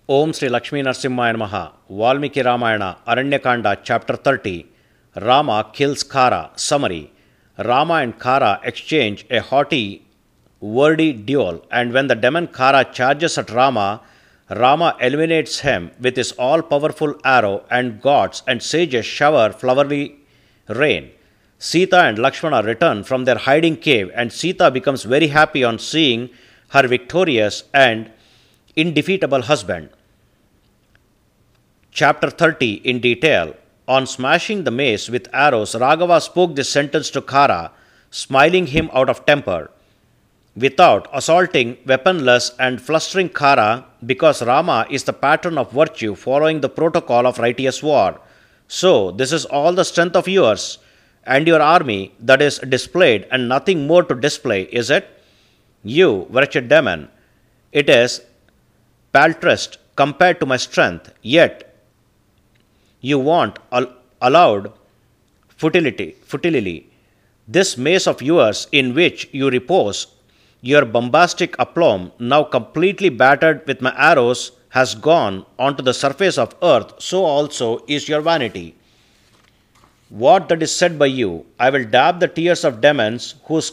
Om Sri Lakshmi Narasimhaya Namaha. Valmiki Ramayana, Aranyakanda, Chapter 30. Rama kills Khara. Summary. Rama and Khara exchange a haughty, wordy duel, and when the demon Khara charges at Rama, Rama eliminates him with his all-powerful arrow, and gods and sages shower flowery rain. Sita and Lakshmana return from their hiding cave, and Sita becomes very happy on seeing her victorious and indefeatable husband. Chapter 30 in detail. On smashing the mace with arrows, Raghava spoke this sentence to Khara, smiling him out of temper, without assaulting weaponless and flustering Khara, because Rama is the patron of virtue following the protocol of righteous war. So, this is all the strength of yours and your army that is displayed, and nothing more to display, is it? You, wretched demon, it is paltriest compared to my strength, yet you want allowed futilely. This mace of yours in which you repose your bombastic aplomb, now completely battered with my arrows, has gone onto the surface of earth, so also is your vanity. What that is said by you, I will dab the tears of demons whose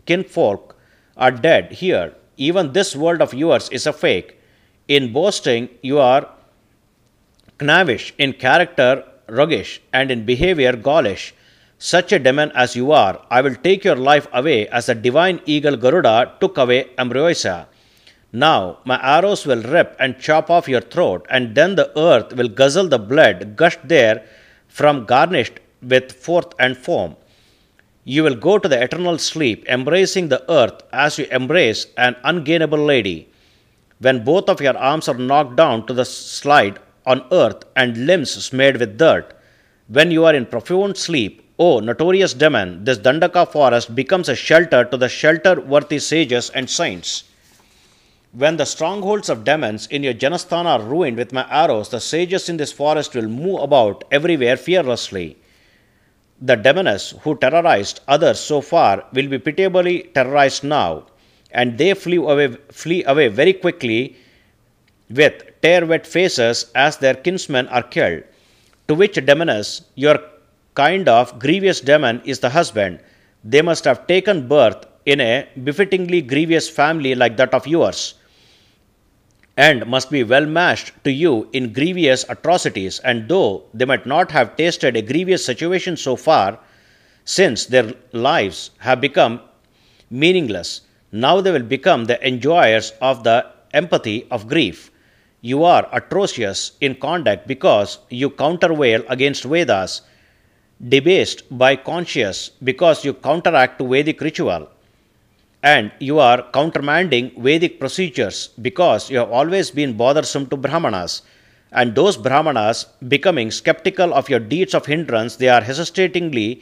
kinfolk are dead here. Even this world of yours is a fake. In boasting, you are knavish, in character roguish, and in behavior gaulish. Such a demon as you are, I will take your life away as the divine eagle Garuda took away Ambrosia. Now my arrows will rip and chop off your throat, and then the earth will guzzle the blood gushed there from, garnished with froth and foam. You will go to the eternal sleep, embracing the earth as you embrace an ungainable lady. When both of your arms are knocked down to the slide on earth and limbs smeared with dirt, when you are in profound sleep, O notorious demon, this Dandaka forest becomes a shelter to the shelter-worthy sages and saints. When the strongholds of demons in your Janasthana are ruined with my arrows, the sages in this forest will move about everywhere fearlessly. The demoness who terrorized others so far will be pitiably terrorized now, and they flee away very quickly with tear-wet faces as their kinsmen are killed. To which demoness, your kind of grievous demon is the husband. They must have taken birth in a befittingly grievous family like that of yours, and must be well matched to you in grievous atrocities, and though they might not have tasted a grievous situation so far, since their lives have become meaningless, now they will become the enjoyers of the empathy of grief. You are atrocious in conduct because you countervail against Vedas, debased by conscience because you counteract to Vedic ritual, and you are countermanding Vedic procedures because you have always been bothersome to Brahmanas, and those Brahmanas, becoming skeptical of your deeds of hindrance, they are hesitatingly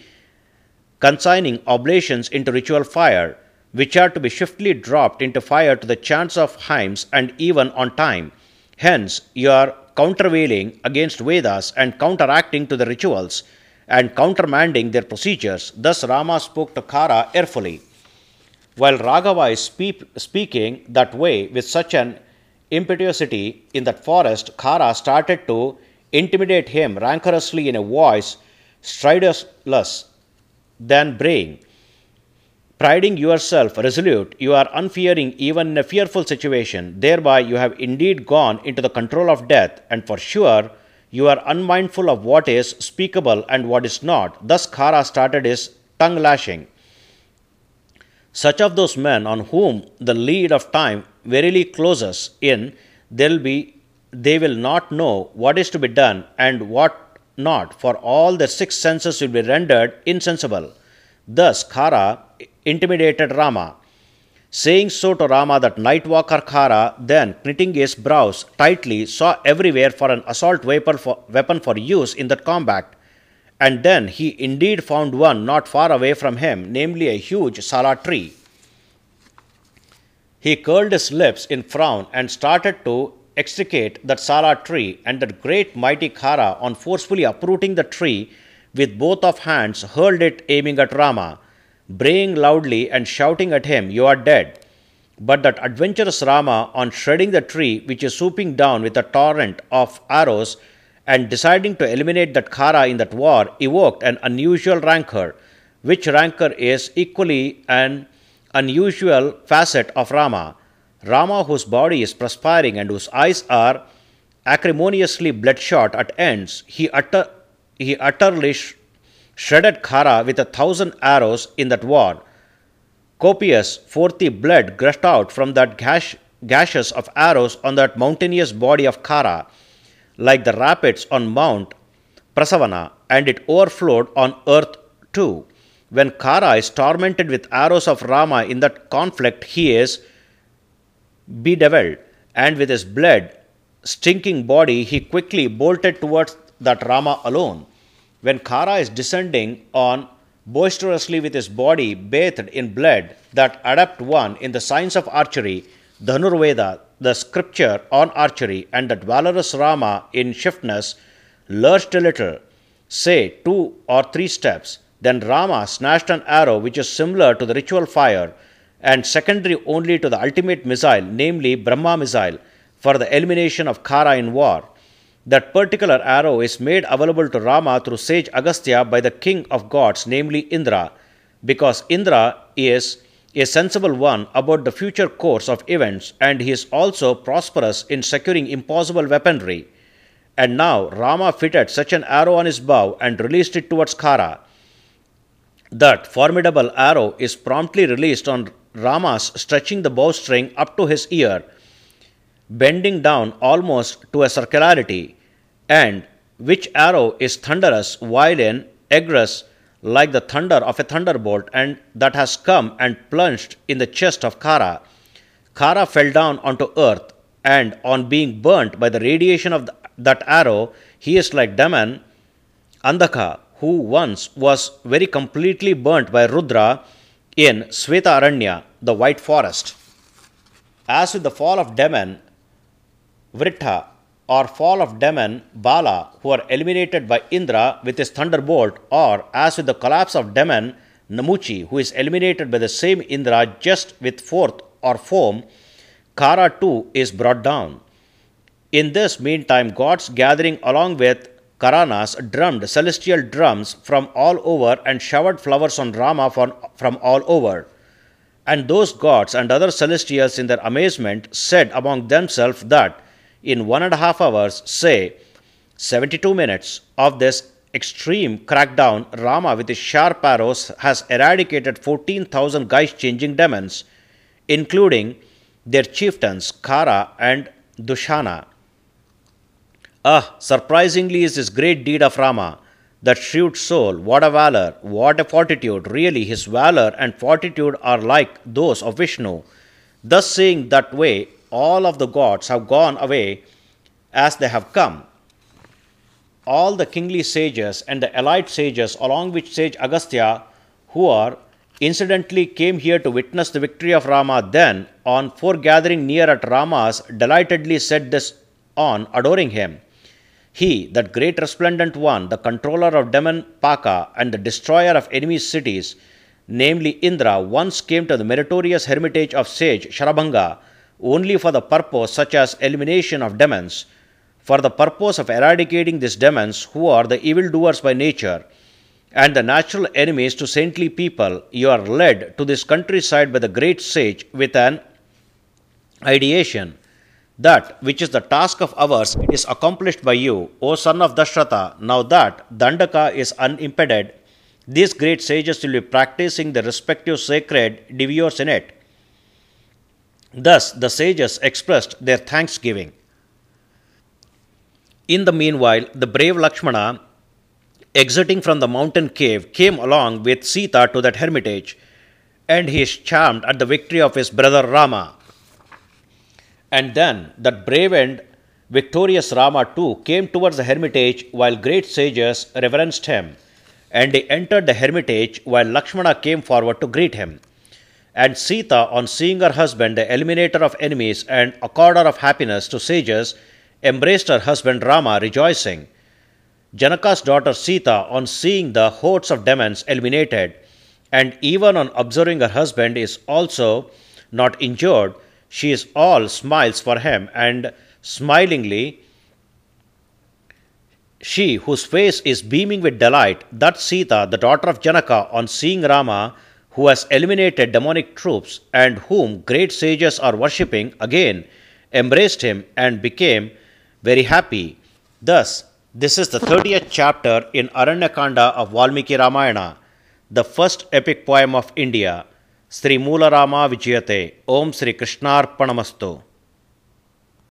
consigning oblations into ritual fire, which are to be swiftly dropped into fire to the chants of hymns and even on time. Hence, you are countervailing against Vedas and counteracting to the rituals and countermanding their procedures. Thus Rama spoke to Khara airfully. While Raghava is speaking that way with such an impetuosity in that forest, Khara started to intimidate him rancorously in a voice stridulous than braying. Priding yourself resolute, you are unfearing even in a fearful situation. Thereby you have indeed gone into the control of death, and for sure you are unmindful of what is speakable and what is not. Thus Khara started his tongue lashing. Such of those men on whom the lead of time verily closes in, they will not know what is to be done and what not, for all their six senses will be rendered insensible. Thus Khara intimidated Rama. Saying so to Rama, that night walker Khara, then knitting his brows tightly, saw everywhere for an assault weapon for use in that combat. And then he indeed found one not far away from him, namely a huge sala tree. He curled his lips in frown and started to extricate that sala tree, and that great mighty Khara, on forcefully uprooting the tree with both of hands, hurled it aiming at Rama, braying loudly and shouting at him, "You are dead." But that adventurous Rama, on shredding the tree which is swooping down with a torrent of arrows and deciding to eliminate that Khara in that war, evoked an unusual rancor, which rancor is equally an unusual facet of Rama. Rama, whose body is perspiring and whose eyes are acrimoniously bloodshot at ends, he utterly shredded Khara with 1,000 arrows in that war. Copious, forty blood gushed out from that gashes of arrows on that mountainous body of Khara, like the rapids on Mount Prasavana, and it overflowed on earth too. When Khara is tormented with arrows of Rama in that conflict, he is bedeviled, and with his blood stinking body, he quickly bolted towards that Rama alone. When Khara is descending on boisterously with his body bathed in blood, that adept one in the science of archery, Dhanurveda, the scripture on archery, and that valorous Rama in swiftness, lurched a little, say 2 or 3 steps. Then Rama snatched an arrow which is similar to the ritual fire and secondary only to the ultimate missile, namely Brahma missile, for the elimination of Khara in war. That particular arrow is made available to Rama through sage Agastya by the king of gods, namely Indra, because Indra is a sensible one about the future course of events, and he is also prosperous in securing impossible weaponry. And now Rama fitted such an arrow on his bow and released it towards Khara. That formidable arrow is promptly released on Rama's stretching the bowstring up to his ear, bending down almost to a circularity, and which arrow is thunderous, violent, egress, like the thunder of a thunderbolt, and that has come and plunged in the chest of Khara. Khara fell down onto earth, and on being burnt by the radiation of that arrow, he is like Daman, Andhaka, who once was very completely burnt by Rudra in Sweta Aranya, the white forest. As with the fall of Daman, Vritha, or fall of Daman, Bala, who are eliminated by Indra with his thunderbolt, or as with the collapse of Daman, Namuchi, who is eliminated by the same Indra just with forth or foam, Khara too is brought down. In this meantime, gods gathering along with Karanas drummed celestial drums from all over and showered flowers on Rama from all over. And those gods and other celestials in their amazement said among themselves that in 1.5 hours, say 72 minutes, of this extreme crackdown, Rama with his sharp arrows has eradicated 14,000 guise-changing demons, including their chieftains Khara and Dushana. Ah, surprisingly is this great deed of Rama, that shrewd soul, what a valor, what a fortitude, really his valor and fortitude are like those of Vishnu. Thus saying that way, all of the gods have gone away as they have come. All the kingly sages and the elite sages, along with sage Agastya, who are incidentally came here to witness the victory of Rama, then, on foregathering near at Rama's, delightedly said this on adoring him. He, that great resplendent one, the controller of Daman Paka and the destroyer of enemies' cities, namely Indra, once came to the meritorious hermitage of sage Sharabhanga only for the purpose such as elimination of demons, for the purpose of eradicating these demons who are the evildoers by nature and the natural enemies to saintly people. You are led to this countryside by the great sage with an ideation. That which is the task of ours, it is accomplished by you, O son of Dashratha. Now that Dandaka is unimpeded, these great sages will be practicing the respective sacred devours in it. Thus the sages expressed their thanksgiving. In the meanwhile, the brave Lakshmana, exiting from the mountain cave, came along with Sita to that hermitage, and he is charmed at the victory of his brother Rama. And then that brave and victorious Rama too came towards the hermitage while great sages reverenced him, and he entered the hermitage while Lakshmana came forward to greet him. And Sita, on seeing her husband, the eliminator of enemies and accorder of happiness to sages, embraced her husband Rama, rejoicing. Janaka's daughter Sita, on seeing the hordes of demons eliminated, and even on observing her husband, is also not injured. She is all smiles for him, and smilingly she whose face is beaming with delight, that Sita, the daughter of Janaka, on seeing Rama, who has eliminated demonic troops and whom great sages are worshipping, again embraced him and became very happy. Thus, this is the 30th chapter in Aranyakanda of Valmiki Ramayana, the first epic poem of India. Sri Moola Rama Vijayate. Om Sri Krishnarpanamastu.